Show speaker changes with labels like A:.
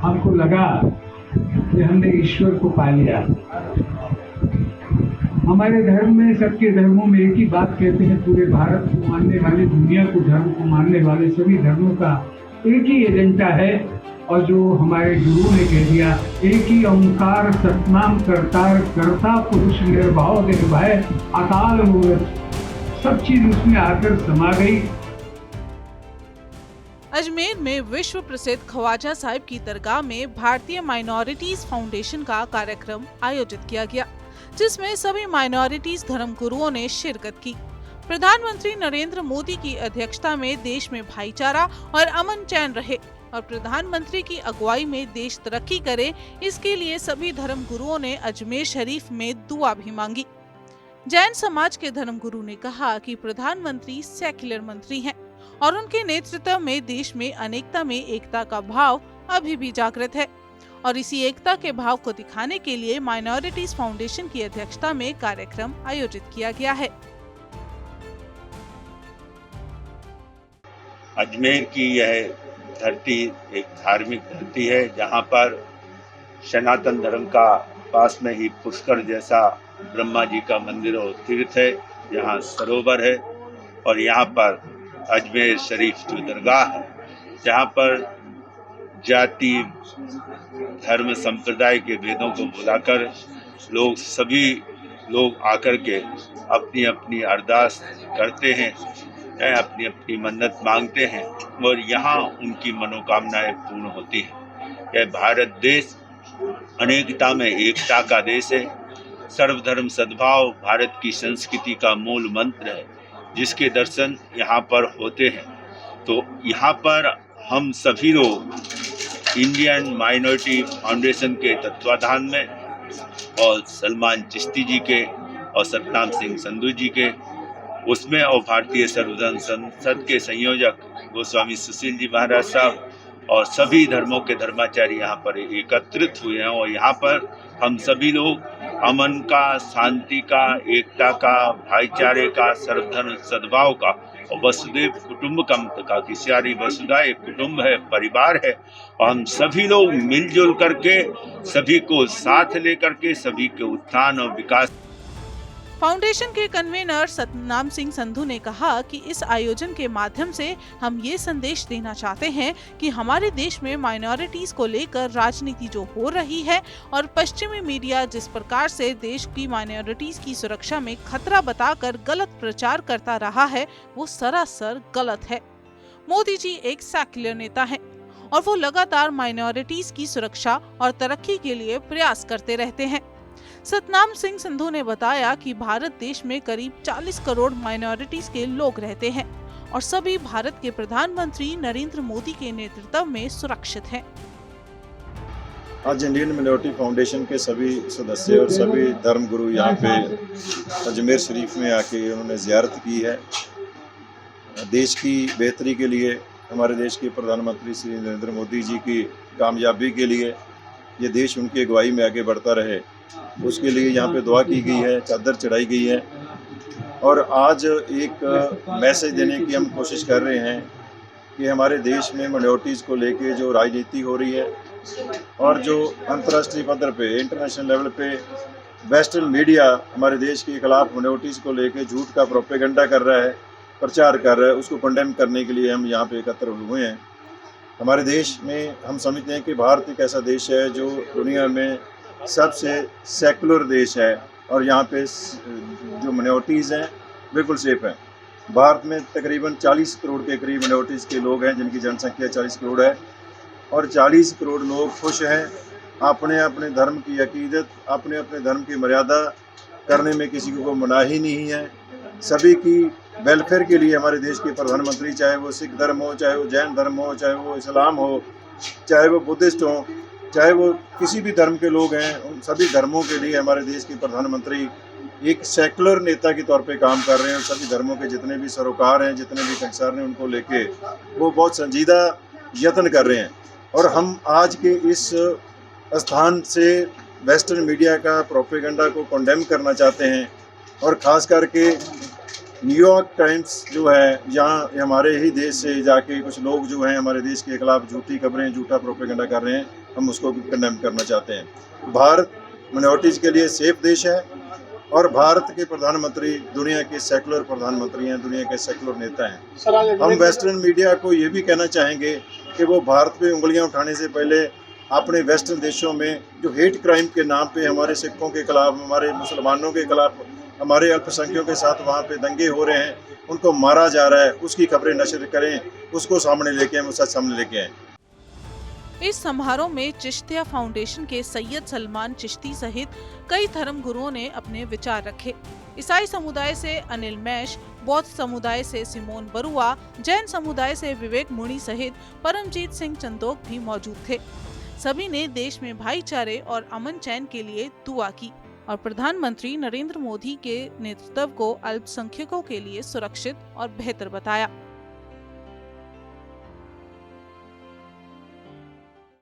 A: हमको लगा कि हमने ईश्वर को पा लिया। हमारे धर्म में, सबके धर्मों में एक ही बात कहते हैं, पूरे भारत को मानने वाले, दुनिया को धर्म को मानने वाले सभी धर्मों का एक ही एजेंडा है, और जो हमारे गुरु ने कह दिया, एक ही ओंकार सतनाम करतार, करता पुरुष निर्भाव निर्भय अकाल मूर्त, सब चीज उसमें आकर समा गई।
B: अजमेर में विश्व प्रसिद्ध ख्वाजा साहिब की दरगाह में भारतीय माइनॉरिटीज फाउंडेशन का कार्यक्रम आयोजित किया गया, जिसमें सभी माइनॉरिटीज धर्म गुरुओं ने शिरकत की। प्रधानमंत्री नरेंद्र मोदी की अध्यक्षता में देश में भाईचारा और अमन चैन रहे और प्रधानमंत्री की अगुवाई में देश तरक्की करे, इसके लिए सभी धर्म गुरुओं ने अजमेर शरीफ में दुआ भी मांगी। जैन समाज के धर्म गुरु ने कहा कि प्रधानमंत्री सेक्युलर मंत्री हैं और उनके नेतृत्व में देश में अनेकता में एकता का भाव अभी भी जागृत है, और इसी एकता के भाव को दिखाने के लिए माइनॉरिटीज फाउंडेशन की अध्यक्षता में कार्यक्रम आयोजित किया गया है।
C: अजमेर की यह धरती एक धार्मिक धरती है, जहाँ पर सनातन धर्म का पास में ही पुष्कर जैसा ब्रह्मा जी का मंदिर और तीर्थ है, यहाँ सरोवर है, और यहाँ पर अजमेर शरीफ जो दरगाह है, जहाँ पर जाति धर्म संप्रदाय के भेदों को भुलाकर सभी लोग आकर के अपनी अपनी अरदास करते हैं, अपनी अपनी मन्नत मांगते हैं, और यहाँ उनकी मनोकामनाएं पूर्ण होती हैं। यह भारत देश अनेकता में एकता का देश है। सर्वधर्म सद्भाव भारत की संस्कृति का मूल मंत्र है, जिसके दर्शन यहाँ पर होते हैं। तो यहाँ पर हम सभी लोग इंडियन माइनॉरिटी फाउंडेशन के तत्वाधान में और सलमान चिश्ती जी के और सतनाम सिंह संधू जी के उसमें और भारतीय सर्वधर्म संसद के संयोजक गोस्वामी सुशील जी महाराज साहब और सभी धर्मों के धर्माचार्य यहाँ पर एकत्रित हुए हैं, और यहाँ पर हम सभी लोग अमन का, शांति का, एकता का, भाईचारे का, सर्वधर्म सद्भाव का और वसुदेव कुटुंबकम का, कि सारी वसुधा एक कुटुंब है, परिवार है, और हम सभी लोग मिलजुल करके, सभी को साथ लेकर के सभी के उत्थान और विकास।
B: फाउंडेशन के कन्वीनर सतनाम सिंह संधू ने कहा कि इस आयोजन के माध्यम से हम ये संदेश देना चाहते हैं कि हमारे देश में माइनॉरिटीज को लेकर राजनीति जो हो रही है और पश्चिमी मीडिया जिस प्रकार से देश की माइनॉरिटीज की सुरक्षा में खतरा बताकर गलत प्रचार करता रहा है, वो सरासर गलत है। मोदी जी एक सेक्युलर नेता हैं और वो लगातार माइनॉरिटीज की सुरक्षा और तरक्की के लिए प्रयास करते रहते हैं। सतनाम सिंह संधू ने बताया कि भारत देश में करीब 40 करोड़ माइनॉरिटीज के लोग रहते हैं और सभी भारत के प्रधानमंत्री नरेंद्र मोदी के नेतृत्व में सुरक्षित हैं।
D: आज इंडियन माइनॉरिटी फाउंडेशन के सभी सदस्य और सभी धर्म गुरु यहाँ पे अजमेर शरीफ में आके उन्होंने ज़ियारत की है। देश की बेहतरी के लिए, हमारे देश के प्रधानमंत्री श्री नरेंद्र मोदी जी की कामयाबी के लिए, ये देश उनकी अगुवाई में आगे बढ़ता रहे, उसके लिए यहाँ पे दुआ की गई है, चादर चढ़ाई गई है। और आज एक मैसेज देने की हम कोशिश कर रहे हैं कि हमारे देश में माइनॉरिटीज़ को लेके जो राजनीति हो रही है और जो अंतर्राष्ट्रीय पद्धर पे, इंटरनेशनल लेवल पे वेस्टर्न मीडिया हमारे देश के खिलाफ माइनॉरिटीज़ को लेके झूठ का प्रोपेगेंडा कर रहा है, प्रचार कर रहा है, उसको कंडेम करने के लिए हम यहाँ पे एकत्र हुए हैं। हमारे देश में हम समझते हैं कि भारत एक ऐसा देश है जो दुनिया में सबसे सेकुलर देश है, और यहाँ पे जो माइनॉरिटीज़ हैं बिल्कुल सेफ हैं। भारत में तकरीबन 40 करोड़ के करीब माइनॉरिटीज़ के लोग हैं, जिनकी जनसंख्या 40 करोड़ है, और 40 करोड़ लोग खुश हैं। अपने अपने धर्म की अकीदत, अपने अपने धर्म की मर्यादा करने में किसी को मनाही नहीं है। सभी की वेलफेयर के लिए हमारे देश के प्रधानमंत्री, चाहे वो सिख धर्म हो, चाहे वो जैन धर्म हो, चाहे वो इस्लाम हो, चाहे वो बुद्धिस्ट हो, चाहे वो किसी भी धर्म के लोग हैं, उन सभी धर्मों के लिए हमारे देश के प्रधानमंत्री एक सेकुलर नेता के तौर पे काम कर रहे हैं। सभी धर्मों के जितने भी सरोकार हैं, जितने भी कंसर्न हैं, उनको लेके वो बहुत संजीदा यत्न कर रहे हैं। और हम आज के इस स्थान से वेस्टर्न मीडिया का प्रोपेगेंडा को कंडेम करना चाहते हैं, और ख़ास करके न्यूयॉर्क टाइम्स जो है, जहाँ हमारे ही देश से जाके कुछ लोग जो हैं हमारे देश के खिलाफ झूठी खबरें, झूठा प्रोपेगेंडा कर रहे हैं, हम उसको कंडेम करना चाहते हैं। भारत माइनॉरिटीज़ के लिए सेफ देश है और भारत के प्रधानमंत्री दुनिया के सेकुलर प्रधानमंत्री हैं, दुनिया के सेकुलर नेता हैं। हम वेस्टर्न मीडिया को ये भी कहना चाहेंगे कि वो भारत पे उंगलियां उठाने से पहले अपने वेस्टर्न देशों में जो हेट क्राइम के नाम पे हमारे सिखों के खिलाफ, हमारे मुसलमानों के खिलाफ, हमारे अल्पसंख्यकों के साथ वहाँ पे दंगे हो रहे हैं, उनको मारा जा रहा है, उसकी खबरें नशर करें, उसको सामने लेके आए, वो सच सामने लेके आए।
B: इस समारोह में चिश्तिया फाउंडेशन के सैयद सलमान चिश्ती सहित कई धर्म गुरुओं ने अपने विचार रखे। ईसाई समुदाय से अनिल मैश, बौद्ध समुदाय से सिमोन बरुआ, जैन समुदाय से विवेक मुनि सहित परमजीत सिंह चंदोक भी मौजूद थे। सभी ने देश में भाईचारे और अमन चैन के लिए दुआ की और प्रधानमंत्री नरेंद्र मोदी के नेतृत्व को अल्पसंख्यकों के लिए सुरक्षित और बेहतर बताया।